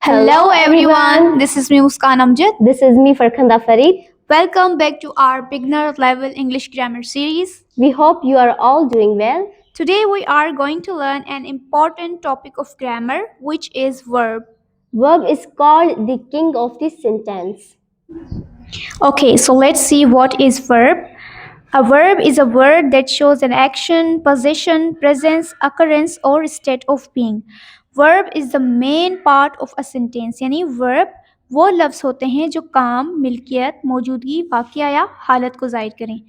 Hello everyone, this is me Muskan Amjad. This is me Farkhanda Farid. Welcome back to our beginner level English grammar series. We hope you are all doing well. Today we are going to learn an important topic of grammar, which is verb. Verb is called the king of the sentence. Okay, so let's see what is verb. A verb is a word that shows an action, position, presence, occurrence or state of being. Verb is the main part of a sentence. यानी verb वो लफ्ज़ होते हैं जो काम, मिल्कियत, मौजूदगी, वाक़या या हालत को ज़ाहिर करें.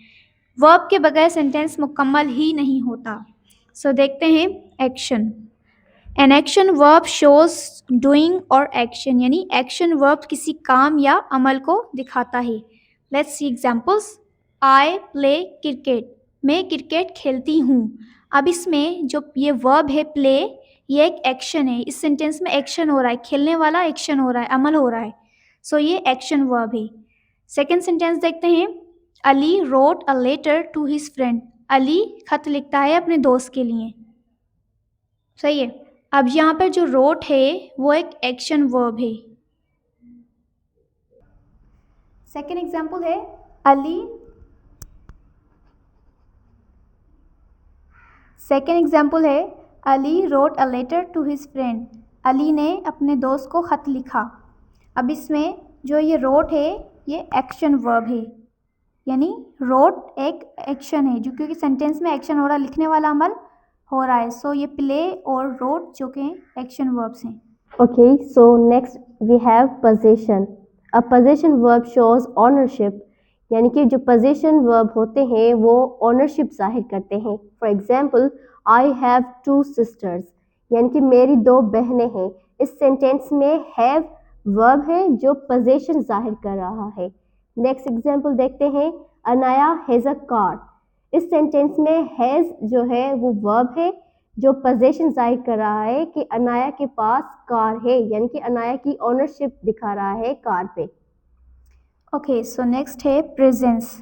वर्ब के बगैर सेंटेंस मुकम्मल ही नहीं होता. सो देखते हैं action. An action verb shows doing और एक्शन, यानी एक्शन वर्ब किसी काम या अमल को दिखाता है. Let's see examples. I play cricket, मैं क्रिकेट खेलती हूँ. अब इसमें जो ये वर्ब है प्ले, ये एक एक्शन है. इस सेंटेंस में एक्शन हो रहा है, खेलने वाला एक्शन हो रहा है, अमल हो रहा है. सो ये एक्शन वर्ब है. सेकेंड सेंटेंस देखते हैं. Ali wrote a letter to his friend, Ali खत लिखता है अपने दोस्त के लिए. सही है. अब यहाँ पर जो रोट है वो एक एक्शन वर्ब है. सेकेंड एग्जाम्पल है अली. सेकेंड एग्जाम्पल है Ali wrote a letter to his friend, Ali ने अपने दोस्त को खत लिखा. अब इसमें जो ये रोट है ये एक्शन वर्ब है, यानी रोट एक एक्शन है जो क्योंकि सेंटेंस में एक्शन हो रहा है, लिखने वाला अमल हो रहा है. सो ये प्ले और रोट जो कि एक्शन वर्ब्स हैं. Okay, so next we have possession. A possession verb shows ownership. यानी कि जो possession verb होते हैं वो ownership जाहिर करते हैं. For example, I have 2 sisters. यानी कि मेरी 2 बहनें हैं. इस सेंटेंस में have verb है जो possession जाहिर कर रहा है. नेक्स्ट एग्जाम्पल देखते हैं. Anaya has a car. इस सेंटेंस में हैज़ जो है वो वर्ब है जो पोजेशन जाहिर कर रहा है कि अनाया के पास कार है, यानी कि अनाया की ओनरशिप दिखा रहा है कार पे. ओके, सो नेक्स्ट है presence.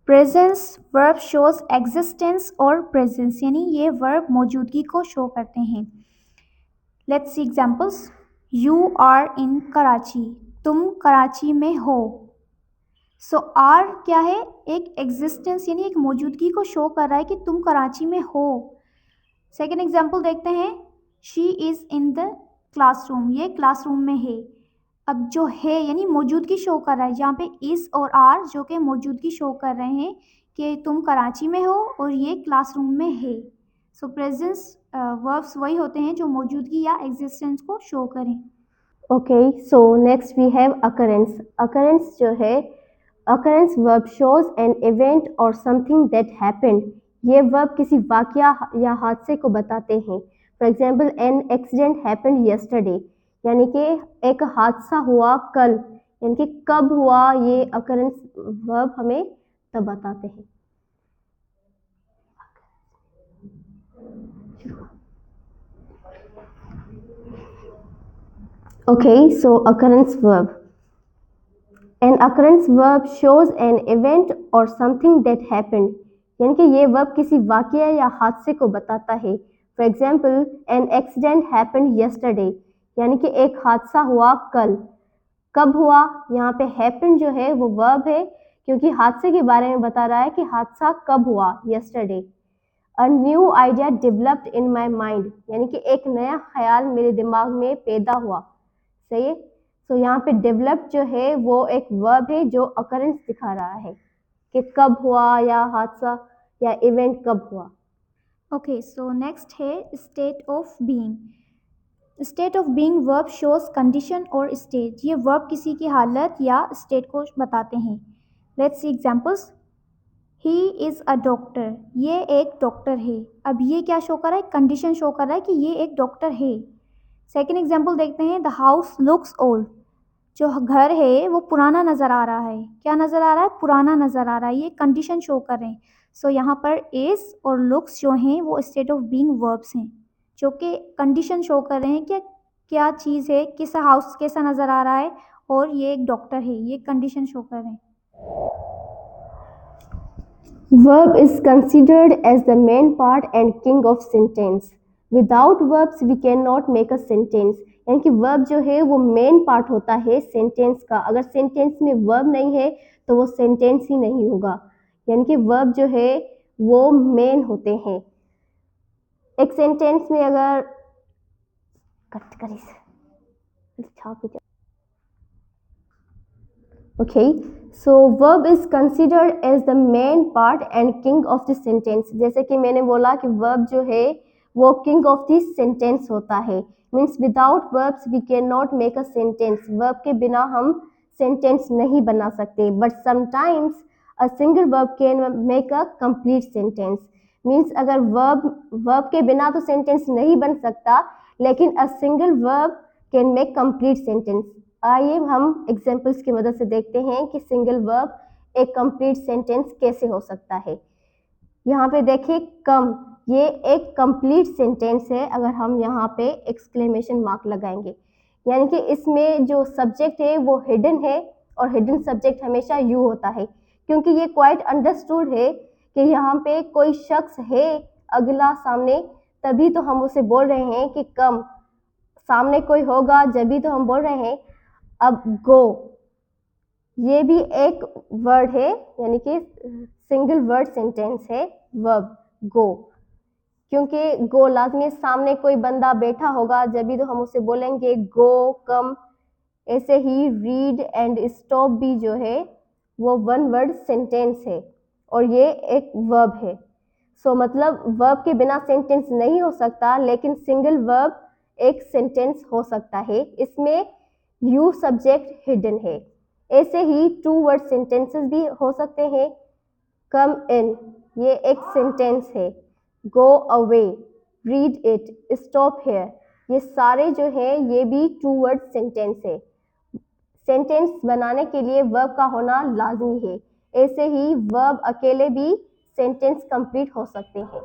Presence verb shows existence और प्रेजेंस, यानी ये वर्ब मौजूदगी को शो करते हैं. Let's see examples. You are in Karachi, तुम कराची में हो. सो आर क्या है, एक एग्जिस्टेंस यानी एक मौजूदगी को शो कर रहा है कि तुम कराची में हो. सेकेंड एग्जाम्पल देखते हैं. She is in the classroom, ये क्लासरूम में है. अब जो है यानी मौजूदगी शो कर रहा है, जहाँ पे इज़ और आर जो कि मौजूदगी शो कर रहे हैं कि तुम कराची में हो और ये क्लासरूम में है. सो प्रेजेंस वर्ब्स वही होते हैं जो मौजूदगी या एग्जिस्टेंस को शो करें. Okay, so next we have occurrence. Occurrence जो है, occurrence verb shows an event और समथिंग दैट हैपेंड. ये वर्ब किसी वाकया या हादसे को बताते हैं. For example, an accident happened yesterday, यानी कि एक हादसा हुआ कल, यानी कि कब हुआ, ये अकरेंस वर्ब हमें तब बताते हैं. Okay, so occurrence verb. An occurrence verb shows an event or something that happened. यानी कि ये वर्ब किसी वाकया या हादसे को बताता है. For example, an accident happened yesterday, यानी कि एक हादसा हुआ कल. कब हुआ, यहाँ पे happen जो है वो वर्ब है क्योंकि हादसे के बारे में बता रहा है कि हादसा कब हुआ, yesterday. A new idea developed in my mind, यानी कि एक नया ख्याल मेरे दिमाग में पैदा हुआ. सही है. तो यहाँ पे डेवलप जो है वो एक वर्ब है जो अकरेंस दिखा रहा है कि कब हुआ या हादसा या इवेंट कब हुआ. ओके, सो नेक्स्ट है state of being. State of being verb shows condition और स्टेट. ये वर्ब किसी की हालत या स्टेट को बताते हैं. Let's see examples. He is a doctor, ये एक डॉक्टर है. अब ये क्या शो कर रहा है, कंडीशन शो कर रहा है कि ये एक डॉक्टर है. सेकेंड एग्जाम्पल देखते हैं. द हाउस लुक्स ओल्ड, जो घर है वो पुराना नज़र आ रहा है. क्या नज़र आ रहा है, पुराना नज़र आ रहा है. ये कंडीशन शो कर रहे हैं. सो यहाँ पर इज़ और लुक्स जो हैं वो स्टेट ऑफ बीइंग वर्ब्स हैं जो कि कंडीशन शो कर रहे हैं कि क्या चीज़ है, किस हाउस कैसा नज़र आ रहा है और ये एक डॉक्टर है. ये कंडीशन शो कर रहे हैं. Verb is considered as the main part and king of sentence. Without verbs we cannot make a sentence. यानी कि वर्ब जो है वो मेन पार्ट होता है सेंटेंस का। अगर सेंटेंस में वर्ब नहीं है तो वो सेंटेंस ही नहीं होगा। यानी कि वर्ब जो है वो मेन होते हैं। एक सेंटेंस में अगर कट करिस Okay, so verb is considered as the main part and king of the sentence. जैसे कि मैंने बोला कि verb जो है वो king of the sentence होता है। Means without verbs we cannot make a sentence. Verb के बिना हम sentence नहीं बना सकते। But sometimes a single verb can make a complete sentence. Means अगर verb के बिना तो sentence नहीं बन सकता, लेकिन a single verb can make complete sentence. आइए हम एग्जाम्पल्स की मदद से देखते हैं कि सिंगल वर्ब एक कंप्लीट सेंटेंस कैसे हो सकता है। यहाँ पे देखिए कम, ये एक कंप्लीट सेंटेंस है अगर हम यहाँ पे एक्सक्लेमेशन मार्क लगाएंगे। यानी कि इसमें जो सब्जेक्ट है वो हिडन है और हिडन सब्जेक्ट हमेशा यू होता है, क्योंकि ये क्वाइट अंडरस्टूड है कि यहाँ पे कोई शख्स है अगला सामने, तभी तो हम उसे बोल रहे हैं कि कम। सामने कोई होगा जब भी तो हम बोल रहे हैं। अब गो, ये भी एक वर्ड है, यानी कि सिंगल वर्ड सेंटेंस है वर्ब गो, क्योंकि गो लाजमी सामने कोई बंदा बैठा होगा जब भी तो हम उसे बोलेंगे गो कम। ऐसे ही रीड एंड स्टॉप भी जो है वो वन वर्ड सेंटेंस है और ये एक वर्ब है। सो मतलब वर्ब के बिना सेंटेंस नहीं हो सकता, लेकिन सिंगल वर्ब एक सेंटेंस हो सकता है। इसमें यू सब्जेक्ट हिडन है। ऐसे ही टू वर्ड सेंटेंसेस भी हो सकते हैं। कम इन, ये एक सेंटेंस है। Go away, read it, stop hair, ये सारे जो है ये भी टू वर्ड सेंटेंस है। सेंटेंस बनाने के लिए वर्ब का होना लाजमी है। ऐसे ही वर्ब अकेले भी सेंटेंस कंप्लीट हो सकते हैं।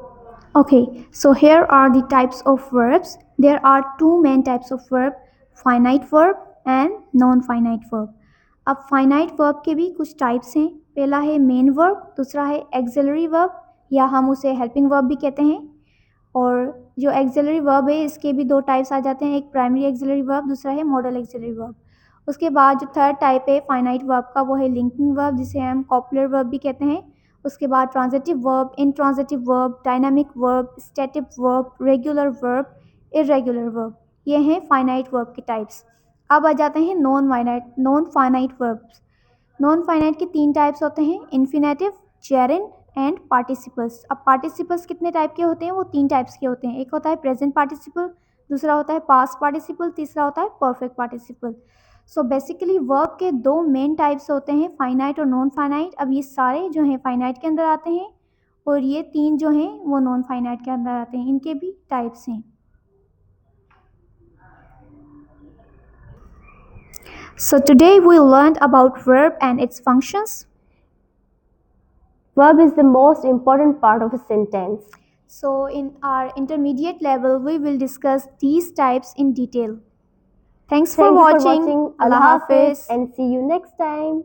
Okay, so here are the types of verbs. There are two main types of verb, finite verb and non-finite verb. अब finite verb के भी कुछ types हैं। पहला है main verb, दूसरा है auxiliary verb या हम उसे helping verb भी कहते हैं। और जो auxiliary verb है इसके भी दो types आ जाते हैं, एक primary auxiliary verb, दूसरा है modal auxiliary verb। उसके बाद जो थर्ड टाइप है finite verb का वो है linking verb, जिसे हम copular verb भी कहते हैं। उसके बाद transitive verb, intransitive verb, dynamic verb, static verb, regular verb, irregular verb, ये हैं फाइनाइट वर्ब के टाइप्स। अब आ जाते हैं non finite verbs. Non finite के तीन टाइप्स होते हैं, इन्फिनेटिव, जेरेंड एंड पार्टिसिपल्स। अब पार्टिसिपल्स कितने टाइप के होते हैं? वो तीन टाइप्स के होते हैं। एक होता है प्रेजेंट पार्टिसिपल, दूसरा होता है पास्ट पार्टिसिपल, तीसरा होता है perfect participle. So basically verb के दो मेन टाइप्स होते हैं, फाइनाइट और नॉन फाइनाइट। अब ये सारे जो हैं फाइनाइट के अंदर आते हैं और ये तीन जो हैं वो नॉन फाइनाइट के अंदर आते हैं। इनके भी टाइप्स हैं। So today we learned about verb and its functions. Verb is the most important part of a sentence. So in our intermediate level we will discuss these types in detail. Thanks for Thank you for watching. watching. Allah Allah Hafiz Hafiz. and see you next time.